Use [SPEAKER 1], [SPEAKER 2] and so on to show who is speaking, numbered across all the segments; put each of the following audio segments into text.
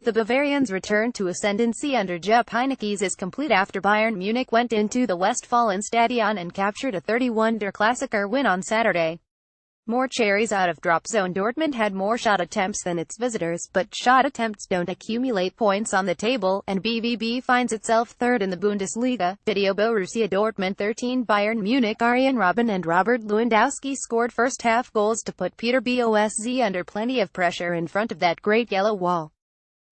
[SPEAKER 1] The Bavarians' return to ascendancy under Jupp Heynckes is complete after Bayern Munich went into the Westfalenstadion and captured a 31-der klassiker win on Saturday. More cherries out of drop zone. Dortmund had more shot attempts than its visitors, but shot attempts don't accumulate points on the table, and BVB finds itself third in the Bundesliga. Video Borussia Dortmund 13 Bayern Munich. Arjen Robben and Robert Lewandowski scored first-half goals to put Peter Bosc under plenty of pressure in front of that great yellow wall.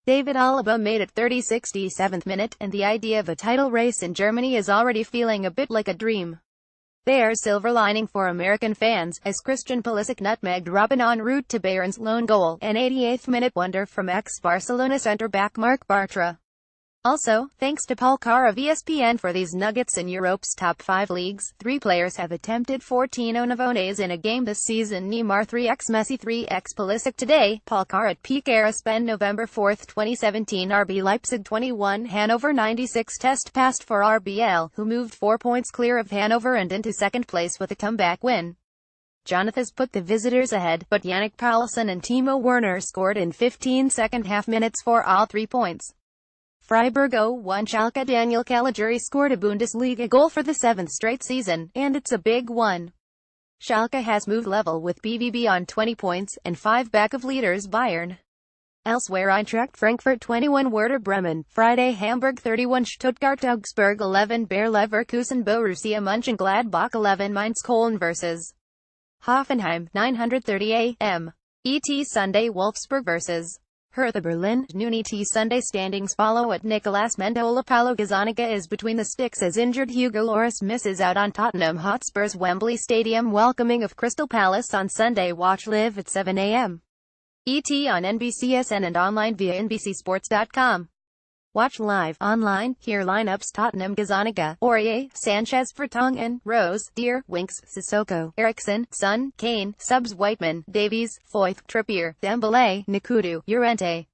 [SPEAKER 1] David Alaba made it 67th minute, and the idea of a title race in Germany is already feeling a bit like a dream. There's silver lining for American fans, as Christian Pulisic nutmegged Robben en route to Bayern's lone goal, an 88th minute wonder from ex-Barcelona centre-back Marc Bartra. Also, thanks to Paul Carr of ESPN for these nuggets in Europe's top 5 leagues, 3 players have attempted 14 onovones in a game this season. Neymar 3x Messi 3x Pulisic today. Paul Carr at peak era spend November 4, 2017. RB Leipzig 21 Hannover 96 test passed for RBL, who moved 4 points clear of Hannover and into second place with a comeback win. Jonathan's put the visitors ahead, but Yannick Paulsen and Timo Werner scored in 15 second-half minutes for all 3 points. Freiburg 0-1 Schalke. Daniel Caligiuri scored a Bundesliga goal for the 7th straight season, and it's a big one. Schalke has moved level with BVB on 20 points, and 5 back of leaders Bayern. Elsewhere, Eintracht Frankfurt 21 Werder Bremen, Friday. Hamburg 31 Stuttgart Augsburg 11 Bayer Leverkusen Borussia Mönchengladbach 11 Mainz Köln vs. Hoffenheim 9:30 a.m. ET Sunday. Wolfsburg vs. Hertha Berlin, noon ET Sunday. Standings follow at Nicolas Mendola. Paulo Gazzaniga is between the sticks as injured Hugo Lloris misses out on Tottenham Hotspur's Wembley Stadium welcoming of Crystal Palace on Sunday. Watch live at 7 a.m. ET on NBCSN and online via NBCSports.com. Watch live, online, hear lineups: Tottenham Gazzaniga, Aurier, Sanchez, Vertonghen, Rose, Deer, Winks, Sissoko, Eriksson, Son, Kane, Subs Whiteman, Davies, Foyth, Trippier, Dembele, Nkudu, Llorente.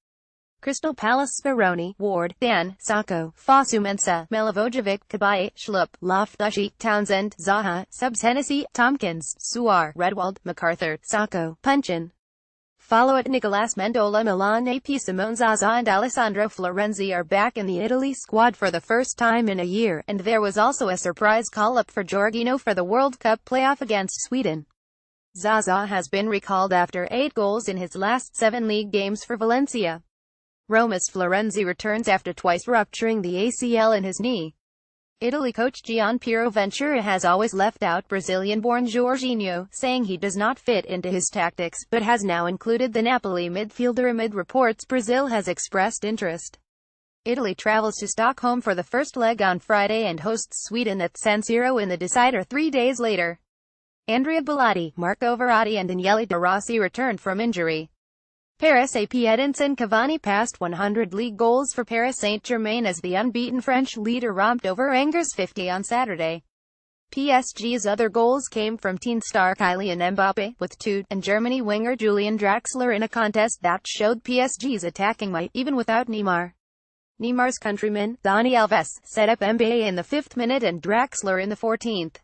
[SPEAKER 1] Crystal Palace: Speroni, Ward, Dan, Sacco, Fosu Mensah, Milivojevic, Cabaye, Schlupp, Loftus-Cheek, Townsend, Zaha, Subs Hennessy, Tompkins, Suar, Redwald, MacArthur, Sacco, Punchin. Follow at Nicolas Mendola. Milan AP Simone Zaza and Alessandro Florenzi are back in the Italy squad for the first time in a year, and there was also a surprise call-up for Jorginho for the World Cup playoff against Sweden. Zaza has been recalled after 8 goals in his last 7 league games for Valencia. Roma's Florenzi returns after twice rupturing the ACL in his knee. Italy coach Gian Piero Ventura has always left out Brazilian-born Jorginho, saying he does not fit into his tactics, but has now included the Napoli midfielder. Amid reports Brazil has expressed interest. Italy travels to Stockholm for the first leg on Friday and hosts Sweden at San Siro in the decider 3 days later. Andrea Bellotti, Marco Verratti and Daniele De Rossi returned from injury. Paris AP Edinson Cavani passed 100 league goals for Paris Saint-Germain as the unbeaten French leader romped over Angers 50 on Saturday. PSG's other goals came from teen star Kylian Mbappe, with 2, and Germany winger Julian Draxler in a contest that showed PSG's attacking might, even without Neymar. Neymar's countryman, Dani Alves, set up Mbappe in the 5th minute and Draxler in the 14th.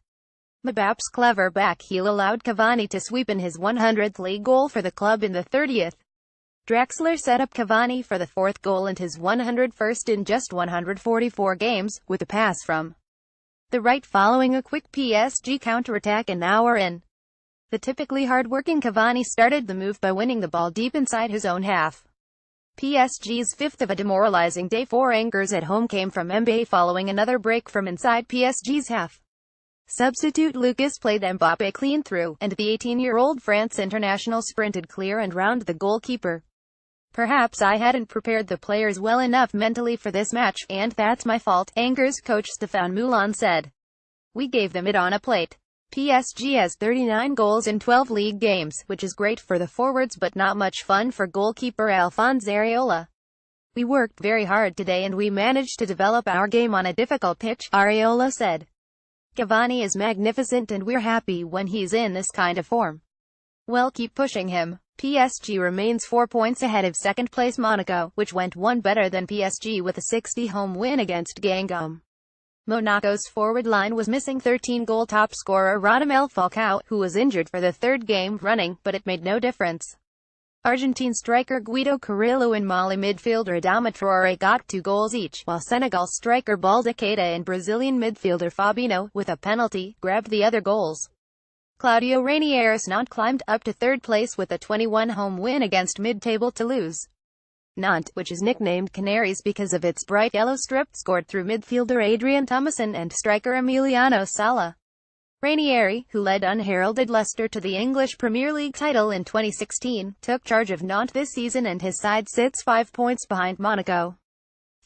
[SPEAKER 1] Mbappe's clever back heel allowed Cavani to sweep in his 100th league goal for the club in the 30th. Draxler set up Cavani for the 4th goal and his 101st in just 144 games, with a pass from the right following a quick PSG counterattack an hour in. The typically hard-working Cavani started the move by winning the ball deep inside his own half. PSG's 5th of a demoralizing day for Angers at home came from Mbappe following another break from inside PSG's half. Substitute Lucas played Mbappe clean through, and the 18-year-old France international sprinted clear and round the goalkeeper. Perhaps I hadn't prepared the players well enough mentally for this match, and that's my fault, Angers coach Stéphane Moulin said. We gave them it on a plate. PSG has 39 goals in 12 league games, which is great for the forwards but not much fun for goalkeeper Alphonse Areola. We worked very hard today and we managed to develop our game on a difficult pitch, Areola said. Cavani is magnificent and we're happy when he's in this kind of form. Well, keep pushing him. PSG remains 4 points ahead of second-place Monaco, which went one better than PSG with a 60-home win against Guingamp. Monaco's forward line was missing 13-goal top scorer Radamel Falcao, who was injured for the 3rd game running, but it made no difference. Argentine striker Guido Carrillo and Mali midfielder Adama Traoré got 2 goals each, while Senegal striker Balde Keita and Brazilian midfielder Fabinho, with a penalty, grabbed the other goals. Claudio Ranieri's Nantes climbed up to third place with a 21-home win against mid-table Toulouse. Nantes, which is nicknamed Canaries because of its bright yellow strip, scored through midfielder Adrien Thomasson and striker Emiliano Sala. Ranieri, who led unheralded Leicester to the English Premier League title in 2016, took charge of Nantes this season and his side sits 5 points behind Monaco.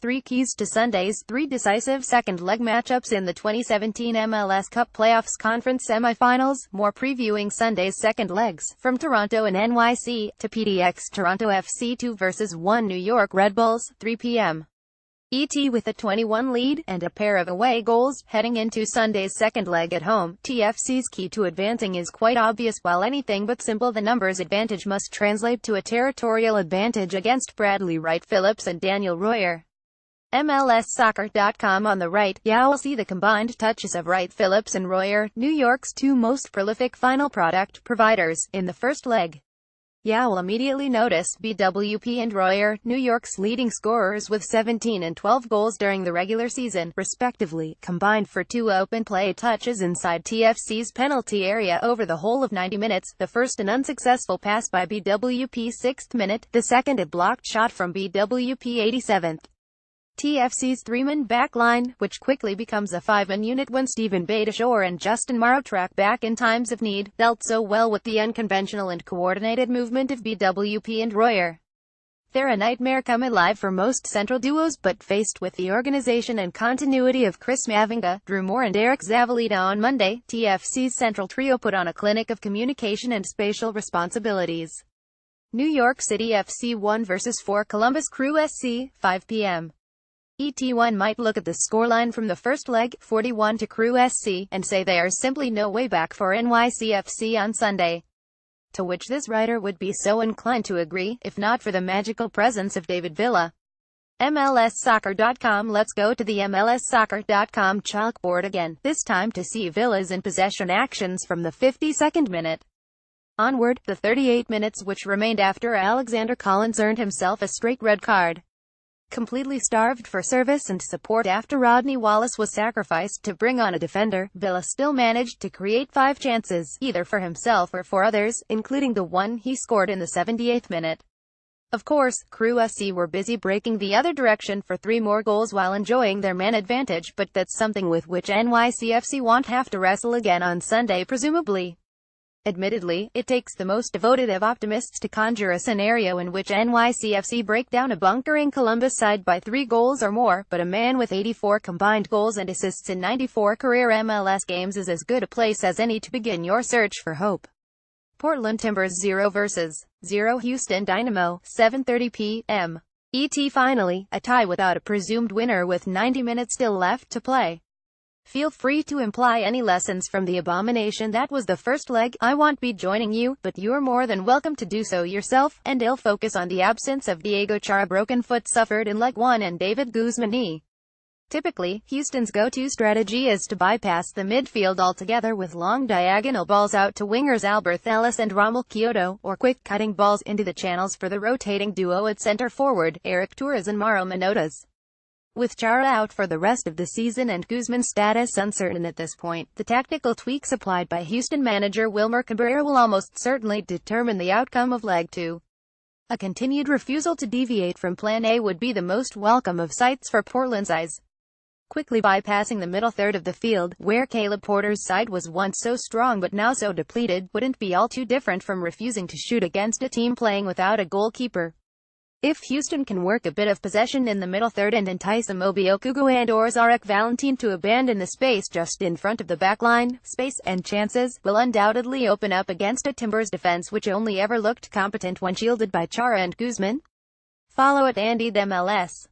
[SPEAKER 1] 3 keys to Sunday's 3 decisive second-leg matchups in the 2017 MLS Cup Playoffs Conference semi-finals. More previewing Sunday's second legs, from Toronto and NYC, to PDX Toronto FC 2 vs 1 New York Red Bulls, 3 p.m. ET with a 21 lead, and a pair of away goals, heading into Sunday's second leg at home. TFC's key to advancing is quite obvious. While anything but simple, the numbers advantage must translate to a territorial advantage against Bradley Wright Phillips and Daniel Royer. MLSsoccer.com on the right, you'll see the combined touches of Wright Phillips and Royer, New York's 2 most prolific final product providers, in the first leg. You'll immediately notice BWP and Royer, New York's leading scorers with 17 and 12 goals during the regular season, respectively, combined for 2 open play touches inside TFC's penalty area over the whole of 90 minutes, the first an unsuccessful pass by BWP 6th minute, the second a blocked shot from BWP 87th. TFC's 3-man back line, which quickly becomes a 5-man unit when Steven Beitashour and Justin Morrow track back in times of need, dealt so well with the unconventional and coordinated movement of BWP and Royer. They're a nightmare come alive for most central duos, but faced with the organization and continuity of Chris Mavinga, Drew Moore and Eric Zavaleta on Monday, TFC's central trio put on a clinic of communication and spatial responsibilities. New York City FC 1 vs 4 Columbus Crew SC, 5 p.m. ET1 might look at the scoreline from the first leg, 41 to Crew SC, and say they are simply no way back for NYCFC on Sunday. To which this writer would be so inclined to agree, if not for the magical presence of David Villa. MLSsoccer.com. Let's go to the MLSsoccer.com chalkboard again, this time to see Villa's in possession actions from the 52nd minute onward, the 38 minutes which remained after Alexander Collins earned himself a straight red card. Completely starved for service and support after Rodney Wallace was sacrificed to bring on a defender, Villa still managed to create 5 chances, either for himself or for others, including the one he scored in the 78th minute. Of course, Crew SC were busy breaking the other direction for 3 more goals while enjoying their man advantage, but that's something with which NYCFC won't have to wrestle again on Sunday presumably. Admittedly, it takes the most devoted of optimists to conjure a scenario in which NYCFC break down a bunkering Columbus side by 3 goals or more, but a man with 84 combined goals and assists in 94 career MLS games is as good a place as any to begin your search for hope. Portland Timbers 0 vs 0 Houston Dynamo, 7:30 p.m. ET. Finally, a tie without a presumed winner with 90 minutes still left to play. Feel free to imply any lessons from the abomination that was the first leg. I won't be joining you, but you're more than welcome to do so yourself, and I'll focus on the absence of Diego Chara, broken foot suffered in leg 1, and David Guzman knee. Typically, Houston's go-to strategy is to bypass the midfield altogether with long diagonal balls out to wingers Alberth Ellis and Rommel Kyoto, or quick cutting balls into the channels for the rotating duo at center forward, Eric Torres and Mauro Manotas. With Chara out for the rest of the season and Guzman's status uncertain at this point, the tactical tweaks applied by Houston manager Wilmer Cabrera will almost certainly determine the outcome of Leg 2. A continued refusal to deviate from Plan A would be the most welcome of sights for Portland's eyes. Quickly bypassing the middle third of the field, where Caleb Porter's side was once so strong but now so depleted, wouldn't be all too different from refusing to shoot against a team playing without a goalkeeper. If Houston can work a bit of possession in the middle third and entice Amobi Okugo and or Zarek Valentin to abandon the space just in front of the backline, space and chances will undoubtedly open up against a Timbers defense which only ever looked competent when shielded by Chara and Guzman. Follow @AndyTheMLS.